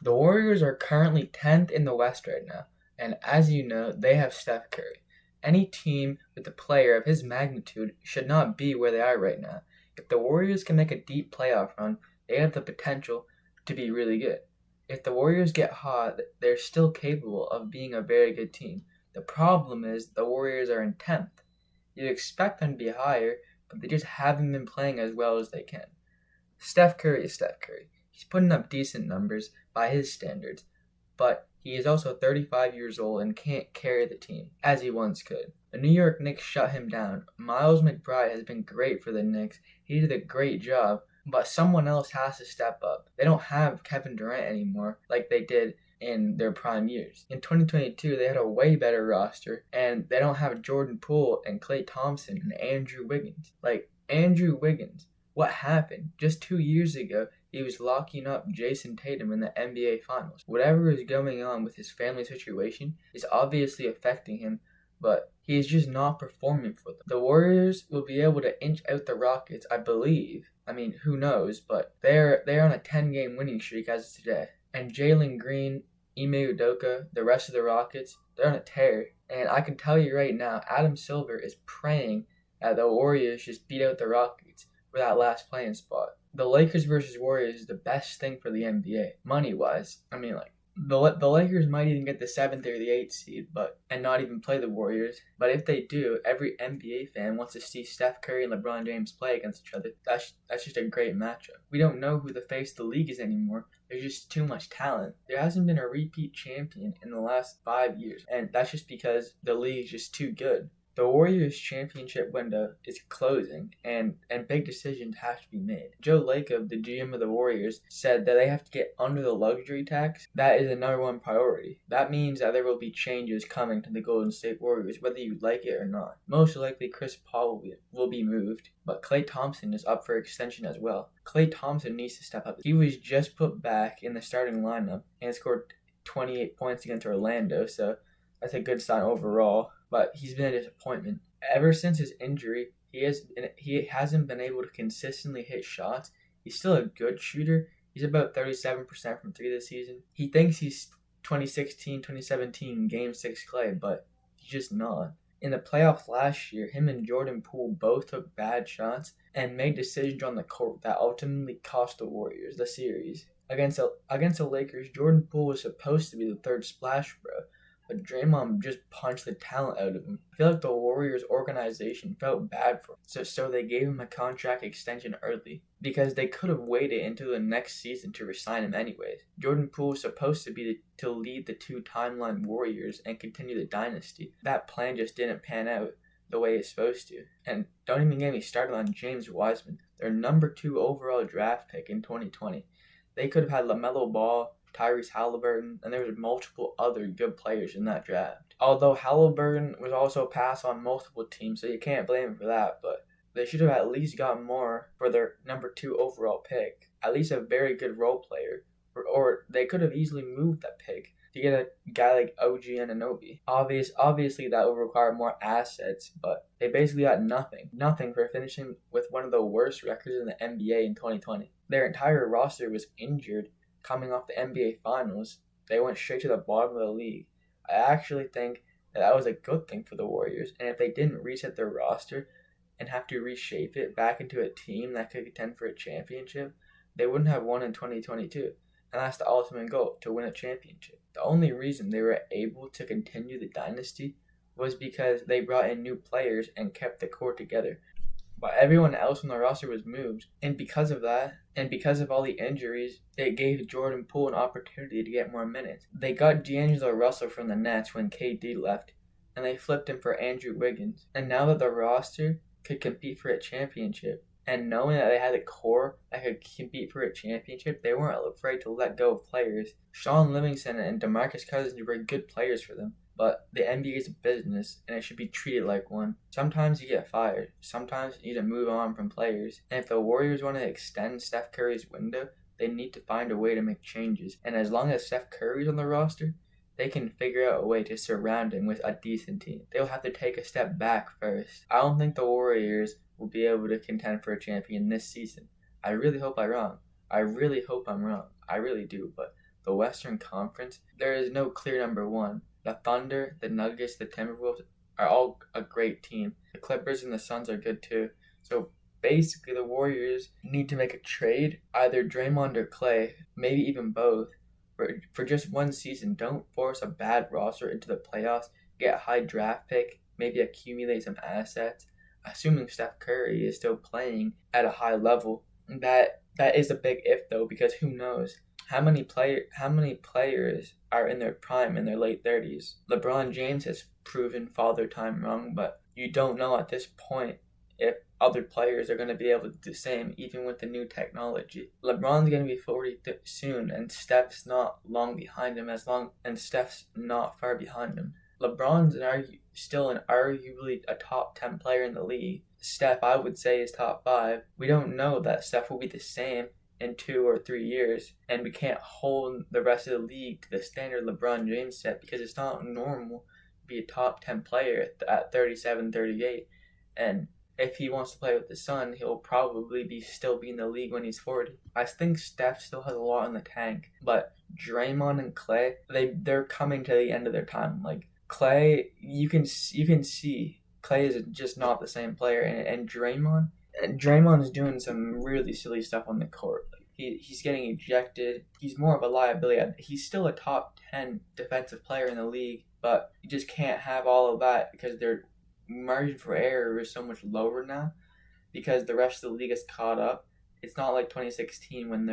The Warriors are currently 10th in the West right now, and as you know, they have Steph Curry. Any team with a player of his magnitude should not be where they are right now. If the Warriors can make a deep playoff run, they have the potential to be really good. If the Warriors get hot, they're still capable of being a very good team. The problem is the Warriors are in 10th. You'd expect them to be higher, but they just haven't been playing as well as they can. Steph Curry is Steph Curry. He's putting up decent numbers by his standards, but he is also 35 years old and can't carry the team as he once could. The New York Knicks shut him down. Miles McBride has been great for the Knicks. He did a great job, but someone else has to step up. They don't have Kevin Durant anymore like they did in their prime years. In 2022, they had a way better roster, and they don't have Jordan Poole and Klay Thompson and Andrew Wiggins. Andrew Wiggins, what happened? Just 2 years ago, he was locking up Jason Tatum in the NBA Finals. Whatever is going on with his family situation is obviously affecting him, but he is just not performing for them. The Warriors will be able to inch out the Rockets, I believe. I mean, who knows? But they're on a 10-game winning streak as of today. And Jalen Green, Ime Udoka, the rest of the Rockets, they're on a tear. And I can tell you right now, Adam Silver is praying that the Warriors just beat out the Rockets for that last playing spot. The Lakers versus Warriors is the best thing for the NBA, money wise. I mean, the Lakers might even get the 7th or the 8th seed, and not even play the Warriors. But if they do, every NBA fan wants to see Steph Curry and LeBron James play against each other. That's just a great matchup. We don't know who the face of the league is anymore. There's just too much talent. There hasn't been a repeat champion in the last 5 years, and that's just because the league is just too good. The Warriors' championship window is closing, and big decisions have to be made. Joe Lacob, the GM of the Warriors, said that they have to get under the luxury tax. That is the number one priority. That means that there will be changes coming to the Golden State Warriors, whether you like it or not. Most likely, Chris Paul will be moved, but Klay Thompson is up for extension as well. Klay Thompson needs to step up. He was just put back in the starting lineup and scored 28 points against Orlando, so that's a good sign overall. But he's been a disappointment. Ever since his injury, he hasn't been able to consistently hit shots. He's still a good shooter. He's about 37% from 3 this season. He thinks he's 2016, 2017 Game 6 Clay, but he's just not. In the playoffs last year, him and Jordan Poole both took bad shots and made decisions on the court that ultimately cost the Warriors the series. Against the Lakers, Jordan Poole was supposed to be the third splash bro, but Draymond just punched the talent out of him. I feel like the Warriors organization felt bad for him, so they gave him a contract extension early because they could have waited until the next season to resign him anyways. Jordan Poole was supposed to lead the two-timeline Warriors and continue the dynasty. That plan just didn't pan out the way it's supposed to. And don't even get me started on James Wiseman, their number 2 overall draft pick in 2020. They could have had LaMelo Ball, Tyrese Halliburton, and there was multiple other good players in that draft. Although Halliburton was also passed on multiple teams, so you can't blame him for that, but they should have at least gotten more for their number 2 overall pick. At least a very good role player. Or they could have easily moved that pick to get a guy like OG Anunoby. Obviously that would require more assets, but they basically got nothing. Nothing for finishing with one of the worst records in the NBA in 2020. Their entire roster was injured coming off the NBA Finals. They went straight to the bottom of the league. I actually think that was a good thing for the Warriors, and if they didn't reset their roster and have to reshape it back into a team that could contend for a championship, they wouldn't have won in 2022. And that's the ultimate goal, to win a championship. The only reason they were able to continue the dynasty was because they brought in new players and kept the core together. But everyone else on the roster was moved, and because of that, and because of all the injuries, it gave Jordan Poole an opportunity to get more minutes. They got D'Angelo Russell from the Nets when KD left, and they flipped him for Andrew Wiggins. And now that the roster could compete for a championship, and knowing that they had a core that could compete for a championship, they weren't afraid to let go of players. Sean Livingston and DeMarcus Cousins were good players for them. But the NBA is a business, and it should be treated like one. Sometimes you get fired. Sometimes you need to move on from players. And if the Warriors want to extend Steph Curry's window, they need to find a way to make changes. And as long as Steph Curry's on the roster, they can figure out a way to surround him with a decent team. They'll have to take a step back first. I don't think the Warriors will be able to contend for a champion this season. I really hope I'm wrong. I really hope I'm wrong. I really do, but the Western Conference, there is no clear number one. The Thunder, the Nuggets, the Timberwolves are all a great team. The Clippers and the Suns are good too. So basically, the Warriors need to make a trade, either Draymond or Clay, maybe even both, for just one season. Don't force a bad roster into the playoffs. Get a high draft pick, maybe accumulate some assets. Assuming Steph Curry is still playing at a high level, that is a big if though, because who knows how many players are in their prime in their late 30s. LeBron James has proven father time wrong, but you don't know at this point if other players are going to be able to do the same, even with the new technology. LeBron's going to be 40 soon, and Steph's not long behind him, and Steph's not far behind him. LeBron's still arguably a top 10 player in the league. Steph, I would say, is top 5. We don't know that Steph will be the same in 2 or 3 years, and we can't hold the rest of the league to the standard LeBron James set, because it's not normal to be a top 10 player at 37, 38. And if he wants to play with the Sun, he'll probably still be in the league when he's 40. I think Steph still has a lot in the tank, but Draymond and Clay, they're coming to the end of their time. Like Clay, you can see Clay is just not the same player, and Draymond is doing some really silly stuff on the court. Like he's getting ejected. He's more of a liability. He's still a top 10 defensive player in the league, but you just can't have all of that because their margin for error is so much lower now because the rest of the league has caught up. It's not like 2016 when